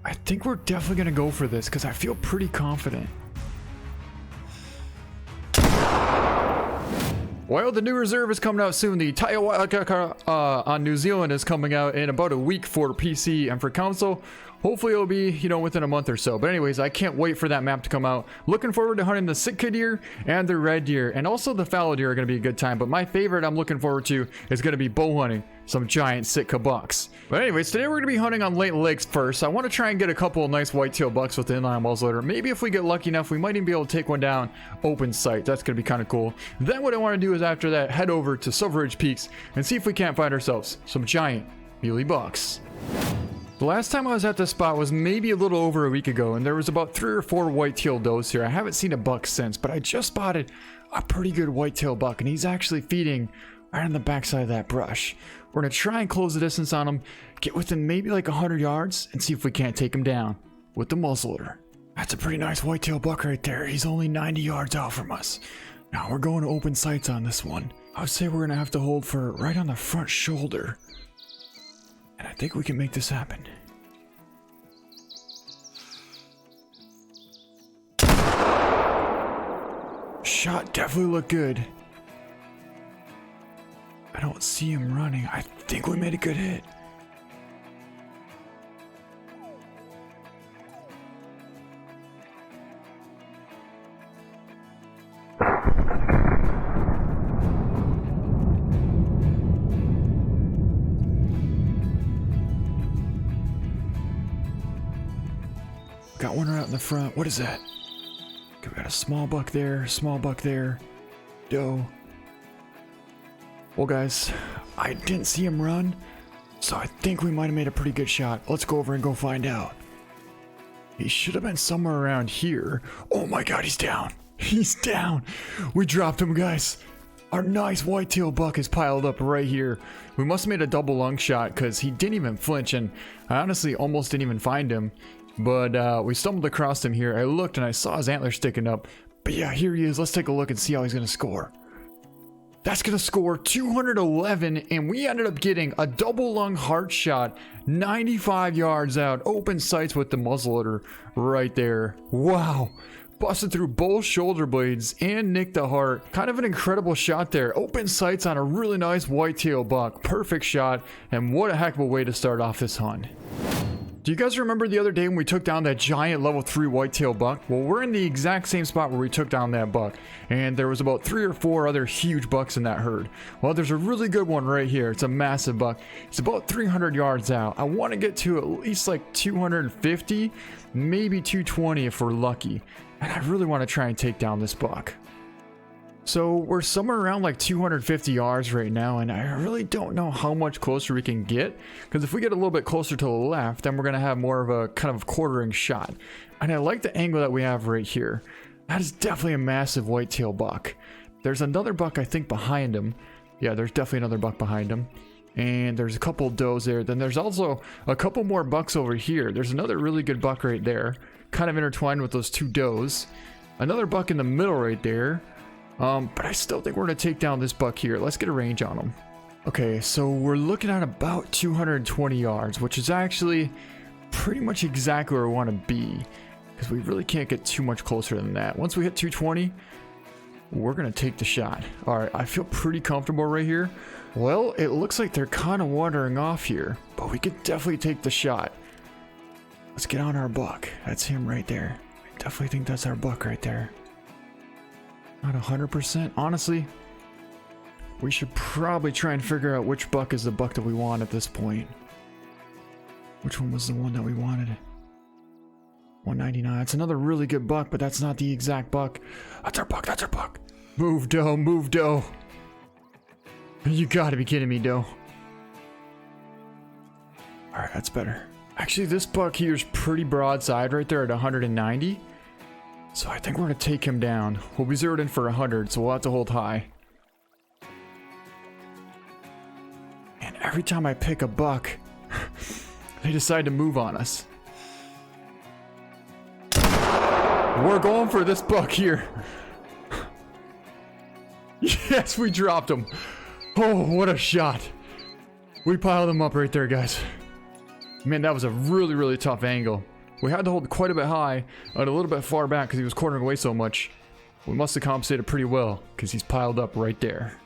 I think we're definitely gonna go for this because I feel pretty confident. Well, the new reserve is coming out soon. The Taiwan on New Zealand is coming out in about a week for PC and for console. Hopefully it'll be, you know, within a month or so. But anyways, I can't wait for that map to come out. Looking forward to hunting the Sitka deer and the red deer. And also the fallow deer are going to be a good time. But my favorite I'm looking forward to is going to be bow hunting some giant Sitka bucks. But anyways, today we're going to be hunting on Lake Lakes first. I want to try and get a couple of nice whitetail bucks with the inline muzzleloader. Maybe if we get lucky enough, we might even be able to take one down open sight. That's going to be kind of cool. Then what I want to do is after that, head over to Silver Ridge Peaks and see if we can't find ourselves some giant muley bucks. The last time I was at this spot was maybe a little over a week ago, and there was about 3 or 4 white-tailed does here. I haven't seen a buck since, but I just spotted a pretty good white-tailed buck, and he's actually feeding right on the backside of that brush. We're gonna try and close the distance on him, get within maybe like 100 yards, and see if we can't take him down with the muzzleloader. That's a pretty nice white-tailed buck right there. He's only 90 yards out from us. Now we're going to open sights on this one. I would say we're gonna have to hold for right on the front shoulder. And I think we can make this happen. Shot definitely looked good. I don't see him running. I think we made a good hit. Got one right out in the front. What is that? Okay, we got a small buck there, doe. Well guys, I didn't see him run, so I think we might have made a pretty good shot. Let's go over and go find out. He should have been somewhere around here. Oh my god, he's down. He's down. We dropped him, guys. Our nice whitetail buck is piled up right here. We must have made a double lung shot because he didn't even flinch, and I honestly almost didn't even find him. But we stumbled across him here. I looked and I saw his antler sticking up. But yeah, here he is. Let's take a look and see how he's going to score. That's going to score 211, and we ended up getting a double lung heart shot 95 yards out. Open sights with the muzzleloader right there. Wow. Busted through both shoulder blades and nicked the heart. Kind of an incredible shot there. Open sights on a really nice whitetail buck. Perfect shot, and what a heck of a way to start off this hunt. Do you guys remember the other day when we took down that giant level 3 whitetail buck? Well, we're in the exact same spot where we took down that buck, and there was about 3 or 4 other huge bucks in that herd. Well, there's a really good one right here. It's a massive buck. It's about 300 yards out. I want to get to at least like 250, maybe 220 if we're lucky. And I really want to try and take down this buck. So we're somewhere around like 250 yards right now, and I really don't know how much closer we can get, because if we get a little bit closer to the left, then we're going to have more of a kind of quartering shot. And I like the angle that we have right here. That is definitely a massive whitetail buck. There's another buck I think behind him. Yeah, there's definitely another buck behind him. And there's a couple does there. Then there's also a couple more bucks over here. There's another really good buck right there, kind of intertwined with those 2 does. Another buck in the middle right there. But I still think we're going to take down this buck here. Let's get a range on him. Okay, so we're looking at about 220 yards, which is actually pretty much exactly where we want to be, because we really can't get too much closer than that. Once we hit 220, we're going to take the shot. All right, I feel pretty comfortable right here. Well, it looks like they're kind of wandering off here, but we could definitely take the shot. Let's get on our buck. That's him right there. I definitely think that's our buck right there. Not 100%. Honestly, we should probably try and figure out which buck is the buck that we want at this point. Which one was the one that we wanted? 199. It's another really good buck, but that's not the exact buck. That's our buck. That's our buck. Move, doe. Move, doe. You gotta be kidding me, doe. Alright, that's better. Actually, this buck here is pretty broadside right there at 190. So I think we're going to take him down. We'll be zeroed in for 100, so we'll have to hold high. And every time I pick a buck, they decide to move on us. We're going for this buck here. Yes, we dropped him. Oh, what a shot. We piled him up right there, guys. Man, that was a really, really tough angle. We had to hold quite a bit high and a little bit far back because he was quartering away so much. We must have compensated pretty well because he's piled up right there.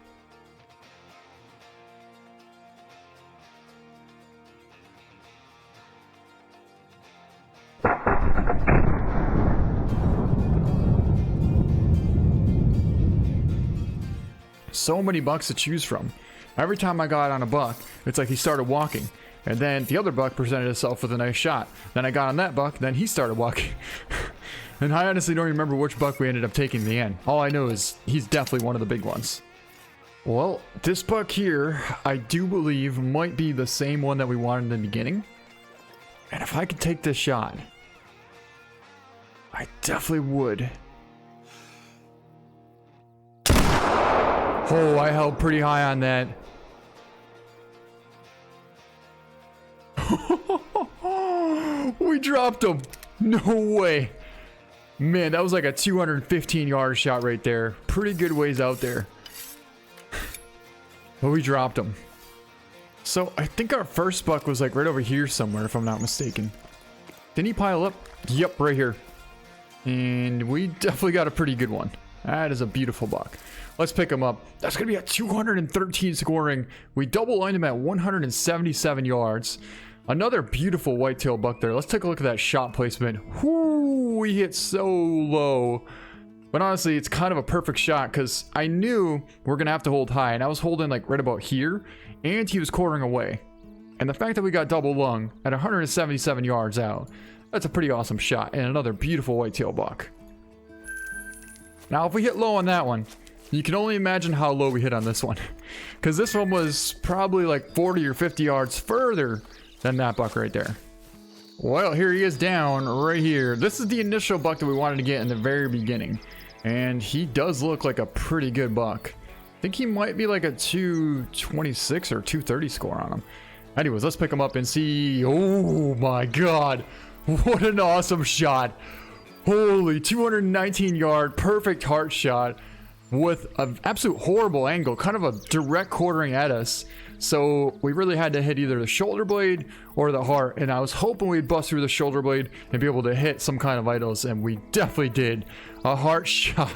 So many bucks to choose from. Every time I got on a buck, it's like he started walking. And then the other buck presented itself with a nice shot. Then I got on that buck, then he started walking. And I honestly don't remember which buck we ended up taking in the end. All I know is he's definitely one of the big ones. Well, this buck here, I do believe might be the same one that we wanted in the beginning. And if I could take this shot, I definitely would. Oh, I held pretty high on that. We dropped him. No way. Man, that was like a 215-yard shot right there. Pretty good ways out there. But we dropped him. So I think our first buck was like right over here somewhere, if I'm not mistaken. Didn't he pile up? Yep, right here. And we definitely got a pretty good one. That is a beautiful buck. Let's pick him up. That's going to be a 213 scoring. We double lined him at 177 yards. Another beautiful whitetail buck there. Let's take a look at that shot placement. Whoo, we hit so low. But honestly, it's kind of a perfect shot because I knew we're going to have to hold high. And I was holding like right about here. And he was quartering away. And the fact that we got double lung at 177 yards out, that's a pretty awesome shot. And another beautiful whitetail buck. Now, if we hit low on that one, you can only imagine how low we hit on this one. Because this one was probably like 40 or 50 yards further than that buck right there. Well, here he is down right here. This is the initial buck that we wanted to get in the very beginning. And he does look like a pretty good buck. I think he might be like a 226 or 230 score on him. Anyways, let's pick him up and see. Oh my God. What an awesome shot. Holy, 219 yard, perfect heart shot with an absolute horrible angle, kind of a direct quartering at us. So we really had to hit either the shoulder blade or the heart. And I was hoping we'd bust through the shoulder blade and be able to hit some kind of vitals. And we definitely did. A heart shot.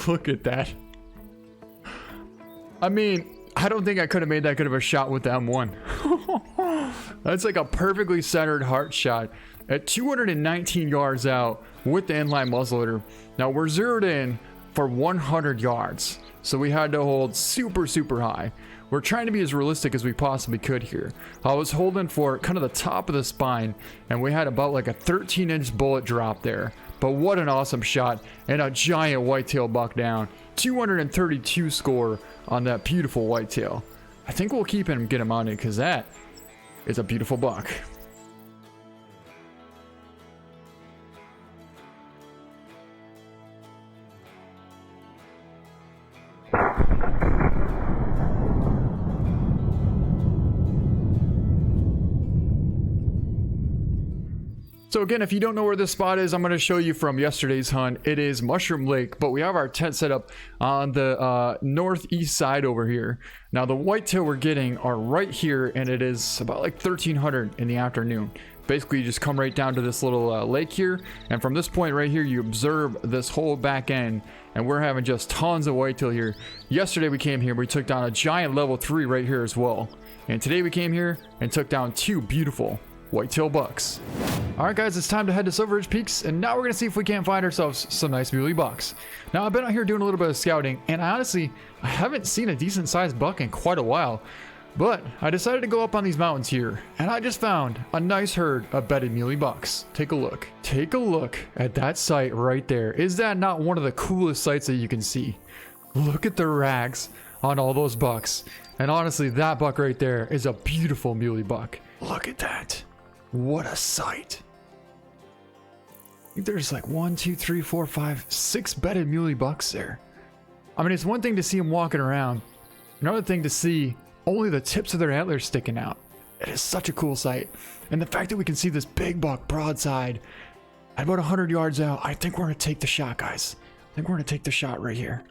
Look at that. I mean, I don't think I could have made that good of a shot with the M1. That's like a perfectly centered heart shot at 219 yards out with the inline muzzleloader. Now we're zeroed in for 100 yards. So we had to hold super, super high. We're trying to be as realistic as we possibly could here. I was holding for kind of the top of the spine, and we had about like a 13-inch bullet drop there. But what an awesome shot, and a giant whitetail buck down. 232 score on that beautiful whitetail. I think we'll keep him and get him on it because that is a beautiful buck. So again, if you don't know where this spot is, I'm going to show you from yesterday's hunt. It is Mushroom Lake, but we have our tent set up on the northeast side over here. Now the whitetail we're getting are right here, and it is about like 1300 in the afternoon. Basically, you just come right down to this little lake here, and from this point right here, you observe this whole back end, and we're having just tons of whitetail here. Yesterday we came here, we took down a giant level 3 right here as well. And today we came here and took down 2 beautiful whitetail bucks. Alright guys, it's time to head to Silver Ridge Peaks, and now we're going to see if we can't find ourselves some nice muley bucks. Now I've been out here doing a little bit of scouting, and I haven't seen a decent sized buck in quite a while. But I decided to go up on these mountains here, and I just found a nice herd of bedded muley bucks. Take a look. Take a look at that sight right there. Is that not one of the coolest sights that you can see? Look at the rags on all those bucks. And honestly, that buck right there is a beautiful muley buck. Look at that. What a sight. I think there's like 1, 2, 3, 4, 5, 6 bedded muley bucks there. I mean, it's one thing to see them walking around. Another thing to see only the tips of their antlers sticking out. It is such a cool sight. And the fact that we can see this big buck broadside at about 100 yards out, I think we're going to take the shot, guys. I think we're going to take the shot right here.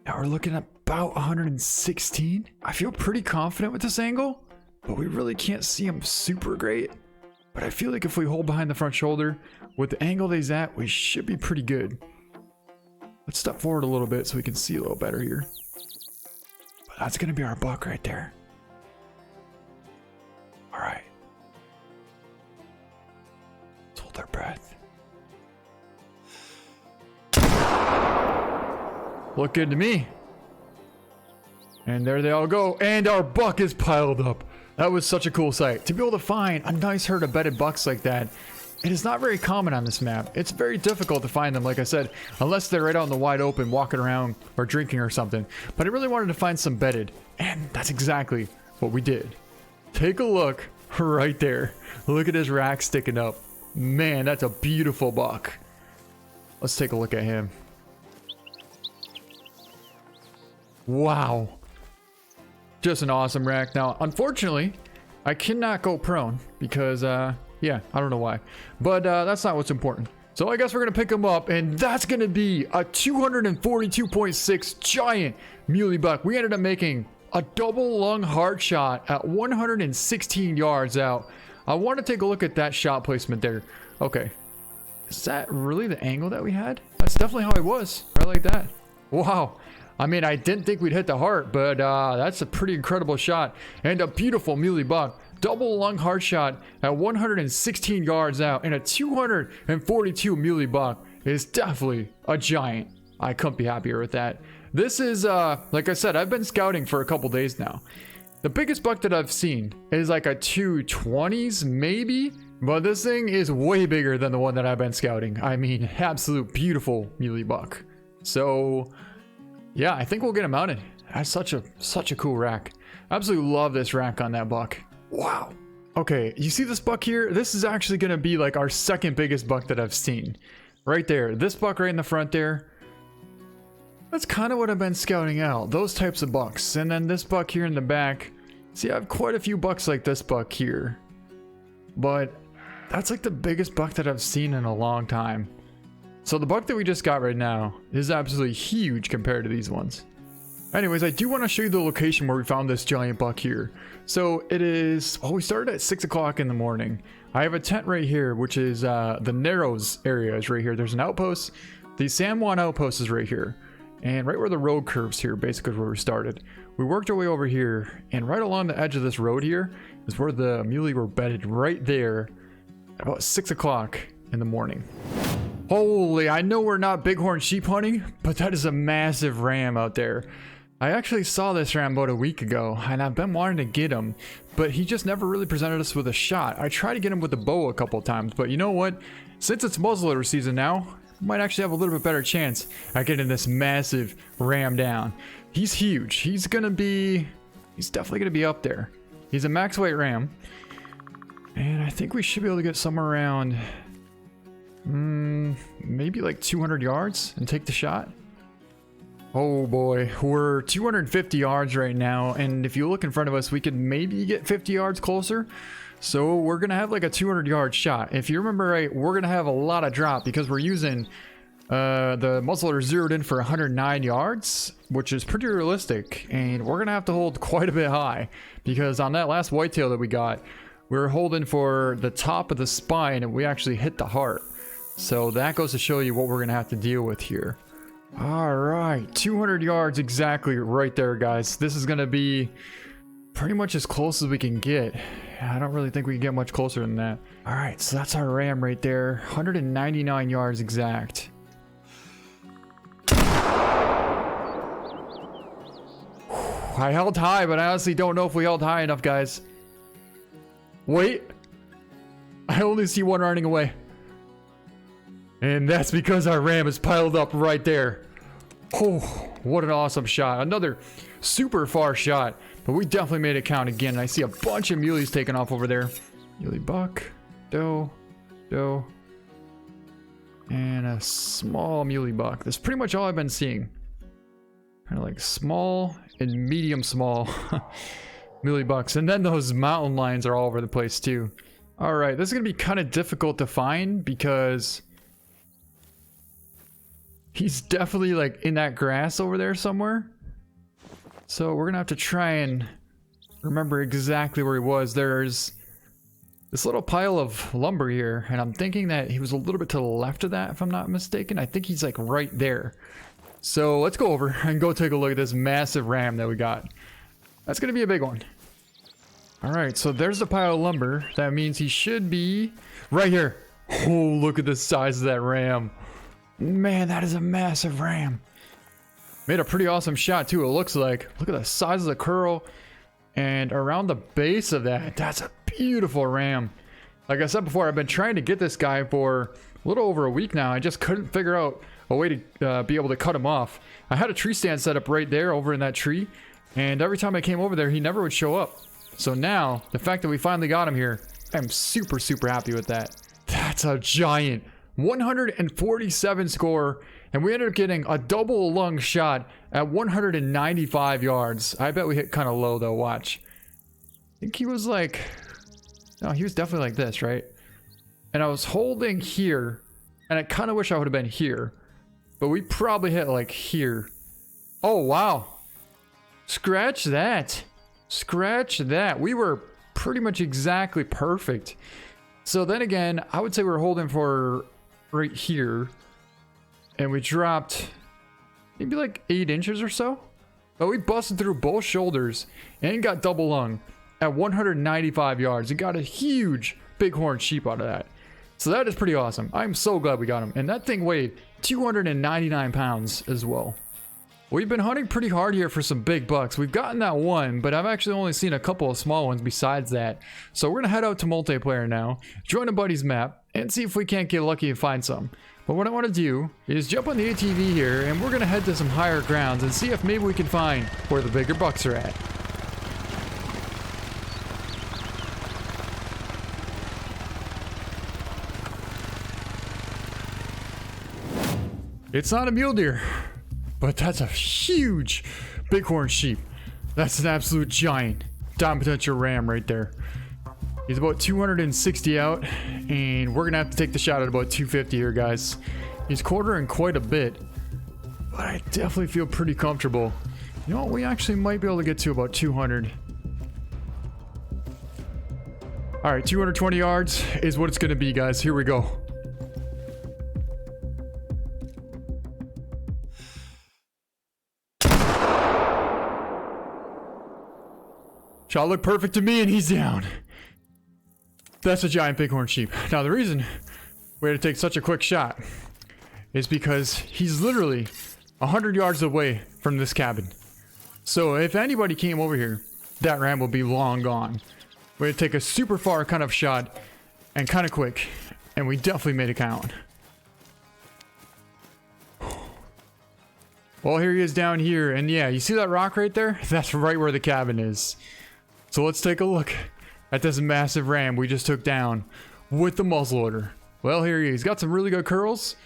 Now we're looking at about 116. I feel pretty confident with this angle, but we really can't see him super great. But I feel like if we hold behind the front shoulder, with the angle that he's at, we should be pretty good. Let's step forward a little bit so we can see a little better here. But that's gonna be our buck right there. All right. Let's hold our breath. Look good to me. And there they all go. And our buck is piled up. That was such a cool sight. To be able to find a nice herd of bedded bucks like that, it is not very common on this map. It's very difficult to find them, like I said, unless they're right out in the wide open, walking around or drinking or something. But I really wanted to find some bedded, and that's exactly what we did. Take a look right there. Look at his rack sticking up. Man, that's a beautiful buck. Let's take a look at him. Wow. Just an awesome rack. Now, unfortunately, I cannot go prone because, yeah, I don't know why. But that's not what's important. So I guess we're going to pick him up, and that's going to be a 242.6 giant muley buck. We ended up making a double lung hard shot at 116 yards out. I want to take a look at that shot placement there. Okay. Is that really the angle that we had? That's definitely how it was. Right like that. Wow. I mean, I didn't think we'd hit the heart, but that's a pretty incredible shot. And a beautiful muley buck. Double lung hard shot at 116 yards out. And a 242 muley buck is definitely a giant. I couldn't be happier with that. This is, like I said, I've been scouting for a couple days now. The biggest buck that I've seen is like a 220s, maybe. But this thing is way bigger than the one that I've been scouting. I mean, absolute beautiful muley buck. So... yeah, I think we'll get him mounted. That's such a cool rack. Absolutely love this rack on that buck. Wow. Okay, you see this buck here? This is actually going to be like our second biggest buck that I've seen. Right there. This buck right in the front there. That's kind of what I've been scouting out. Those types of bucks. And then this buck here in the back. See, I have quite a few bucks like this buck here. But that's like the biggest buck that I've seen in a long time. So the buck that we just got right now is absolutely huge compared to these ones. Anyways, I do want to show you the location where we found this giant buck here. So it is, well, we started at 6 o'clock in the morning. I have a tent right here, which is the Narrows area is right here. There's an outpost. The San Juan outpost is right here. And right where the road curves here, basically where we started. We worked our way over here, and right along the edge of this road here is where the muley were bedded right there at about 6 o'clock in the morning. Holy, I know we're not bighorn sheep hunting, but that is a massive ram out there. I actually saw this ram about a week ago, and I've been wanting to get him, but he just never really presented us with a shot. I tried to get him with a bow a couple times, but you know what? Since it's muzzleloader season now, we might actually have a little bit better chance at getting this massive ram down. He's huge. He's definitely gonna be up there. He's a max weight ram, and I think we should be able to get somewhere around... maybe like 200 yards and take the shot. Oh boy, we're 250 yards right now, and if you look in front of us, we could maybe get 50 yards closer. So we're gonna have like a 200 yard shot. If you remember right, we're gonna have a lot of drop because we're using the muzzleloader zeroed in for 109 yards, which is pretty realistic, and we're gonna have to hold quite a bit high because on that last whitetail that we got, we were holding for the top of the spine and we actually hit the heart. So that goes to show you what we're going to have to deal with here. All right, 200 yards exactly right there, guys. This is going to be pretty much as close as we can get. I don't really think we can get much closer than that. All right, so that's our ram right there. 199 yards exact. I held high, but I honestly don't know if we held high enough, guys. Wait. I only see one running away. And that's because our ram is piled up right there. Oh, what an awesome shot. Another super far shot. But we definitely made it count again. I see a bunch of muleys taking off over there. Muley buck, doe, doe, and a small muley buck. That's pretty much all I've been seeing. Kind of like small and medium small muley bucks. And then those mountain lions are all over the place too. All right, this is going to be kind of difficult to find because... he's definitely like in that grass over there somewhere. So we're gonna have to try and remember exactly where he was. There's this little pile of lumber here, and I'm thinking that he was a little bit to the left of that, if I'm not mistaken. I think he's like right there. So let's go over and go take a look at this massive ram that we got. That's gonna be a big one. All right, so there's the pile of lumber. That means he should be right here. Oh, look at the size of that ram. Man, that is a massive ram. Made a pretty awesome shot too, it looks like. Look at the size of the curl. And around the base of that, that's a beautiful ram. Like I said before, I've been trying to get this guy for a little over a week now. I just couldn't figure out a way to be able to cut him off. I had a tree stand set up right there over in that tree. And every time I came over there, he never would show up. So now, the fact that we finally got him here, I'm super, super happy with that. That's a giant 147 score. And we ended up getting a double lung shot at 195 yards. I bet we hit kind of low though, watch. I think he was like, no, he was definitely like this, right? And I was holding here, and I kind of wish I would have been here. But we probably hit like here. Oh, wow. Scratch that. Scratch that. We were pretty much exactly perfect. So then again, I would say we're holding for right here. And we dropped maybe like 8 inches or so. But we busted through both shoulders and got double lung at 195 yards. And got a huge bighorn sheep out of that. So that is pretty awesome. I'm so glad we got him. And that thing weighed 299 pounds as well. We've been hunting pretty hard here for some big bucks. We've gotten that one, but I've actually only seen a couple of small ones besides that. So we're gonna head out to multiplayer now, join a buddy's map, and see if we can't get lucky and find some. But what I want to do is jump on the ATV here, and we're gonna head to some higher grounds and see if maybe we can find where the bigger bucks are at. It's not a mule deer. But that's a huge bighorn sheep. That's an absolute giant diamond potential ram right there. He's about 260 out, and we're gonna have to take the shot at about 250 here, guys. He's quartering quite a bit, but I definitely feel pretty comfortable. You know what? We actually might be able to get to about 200. All right, 220 yards is what it's gonna be, guys. Here we go. Shot looked perfect to me, and he's down. That's a giant bighorn sheep. Now, the reason we had to take such a quick shot is because he's literally 100 yards away from this cabin. So if anybody came over here, that ram will be long gone. We had to take a super far kind of shot and kind of quick, and we definitely made it count. Well, here he is down here, and yeah, you see that rock right there? That's right where the cabin is. So let's take a look at this massive ram we just took down with the muzzleloader. Well, here he is. He's got some really good curls.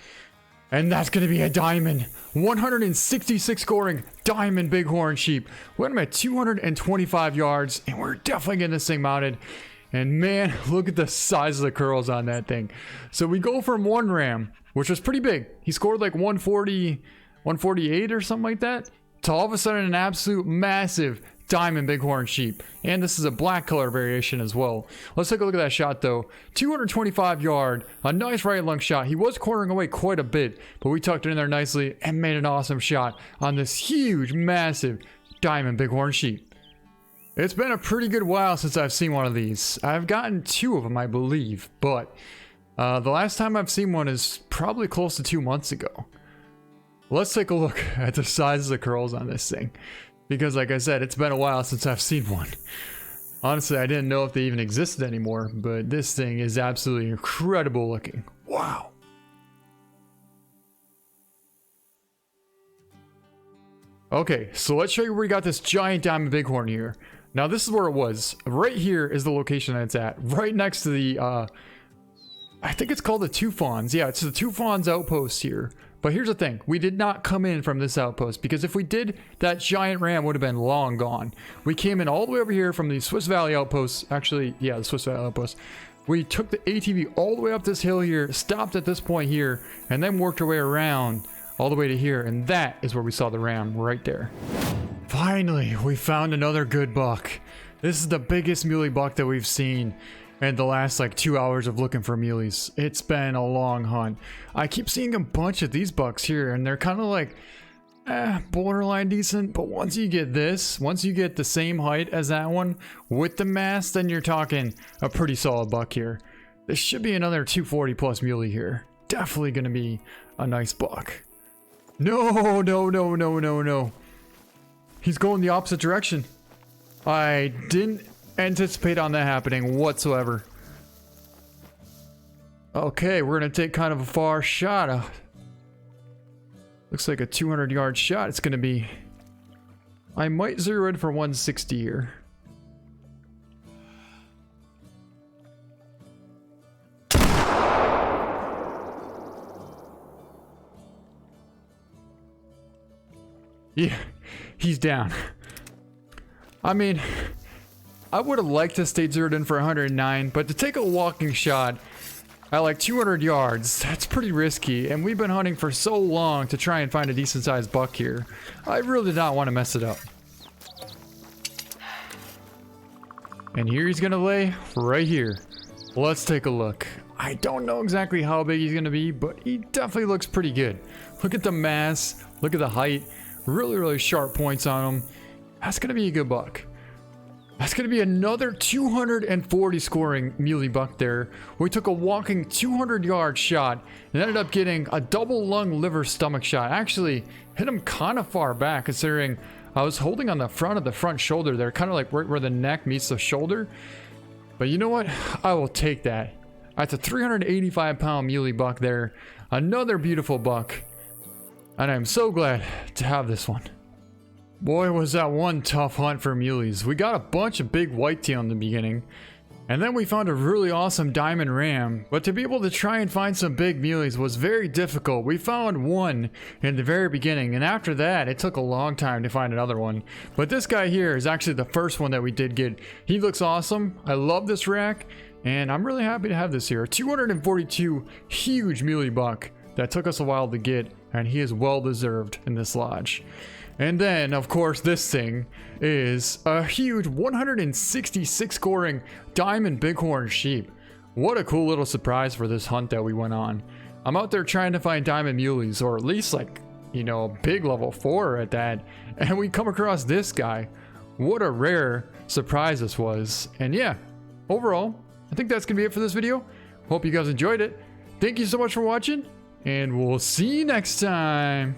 And that's going to be a diamond. 166 scoring diamond bighorn sheep. We're at 225 yards. And we're definitely getting this thing mounted. And man, look at the size of the curls on that thing. So we go from one ram, which was pretty big. He scored like 140, 148 or something like that. To all of a sudden an absolute massive diamond bighorn sheep. And this is a black color variation as well. Let's take a look at that shot though. 225 yard, a nice right lung shot. He was cornering away quite a bit, but we tucked it in there nicely and made an awesome shot on this huge, massive diamond bighorn sheep. It's been a pretty good while since I've seen one of these. I've gotten 2 of them, I believe, but the last time I've seen one is probably close to 2 months ago. Let's take a look at the size of the curls on this thing. Because like I said, it's been a while since I've seen one. Honestly, I didn't know if they even existed anymore, but this thing is absolutely incredible looking. Wow. Okay, so let's show you where we got this giant diamond bighorn here. Now this is where it was. Right here is the location that it's at. Right next to the, I think it's called the Two Fawns. Yeah, it's the Two Fawns outpost here. But here's the thing, we did not come in from this outpost, because if we did, that giant ram would have been long gone. We came in all the way over here from the Swiss Valley outpost. Actually, yeah, the Swiss Valley outpost. We took the ATV all the way up this hill here, stopped at this point here, and then worked our way around all the way to here, and that is where we saw the ram right there. Finally, we found another good buck. This is the biggest muley buck that we've seen. and the last like 2 hours of looking for muleys. It's been a long hunt. I keep seeing a bunch of these bucks here, and they're kind of like borderline decent, but once you get this, once you get the same height as that one with the mask, then you're talking a pretty solid buck here. This should be another 240 plus muley here. Definitely gonna be a nice buck. No, no, no, no, no, no. He's going the opposite direction. I didn't anticipate on that happening whatsoever. Okay, we're gonna take kind of a far shot. Looks like a 200-yard shot. It's gonna be. I might zero in for 160 here. Yeah, he's down. I mean, I would have liked to stay zeroed in for 109, but to take a walking shot at like 200 yards, that's pretty risky, and we've been hunting for so long to try and find a decent sized buck here. I really did not want to mess it up. And here he's gonna lay right here. Let's take a look. I don't know exactly how big he's gonna be, but he definitely looks pretty good. Look at the mass, look at the height. Really, really sharp points on him. That's gonna be a good buck. That's gonna be another 240 scoring muley buck there. We took a walking 200-yard shot and ended up getting a double lung liver stomach shot. Actually hit him kind of far back, considering I was holding on the front of the front shoulder there, kind of like right where the neck meets the shoulder. But you know what? I will take that. That's a 385-pound muley buck there. Another beautiful buck. And I'm so glad to have this one. Boy, was that one tough hunt for muleys. We got a bunch of big whitetail in the beginning, and then we found a really awesome diamond ram, but to be able to try and find some big muleys was very difficult. We found one in the very beginning, and after that it took a long time to find another one. But this guy here is actually the first one that we did get. He looks awesome. I love this rack, and I'm really happy to have this here. A 242 huge muley buck that took us a while to get, and he is well deserved in this lodge. And then, of course, this thing is a huge 166 scoring diamond bighorn sheep. What a cool little surprise for this hunt that we went on. I'm out there trying to find diamond muleys, or at least like, you know, big level 4 at that, and we come across this guy. What a rare surprise this was. And yeah, overall, I think that's gonna be it for this video. Hope you guys enjoyed it. Thank you so much for watching, and we'll see you next time.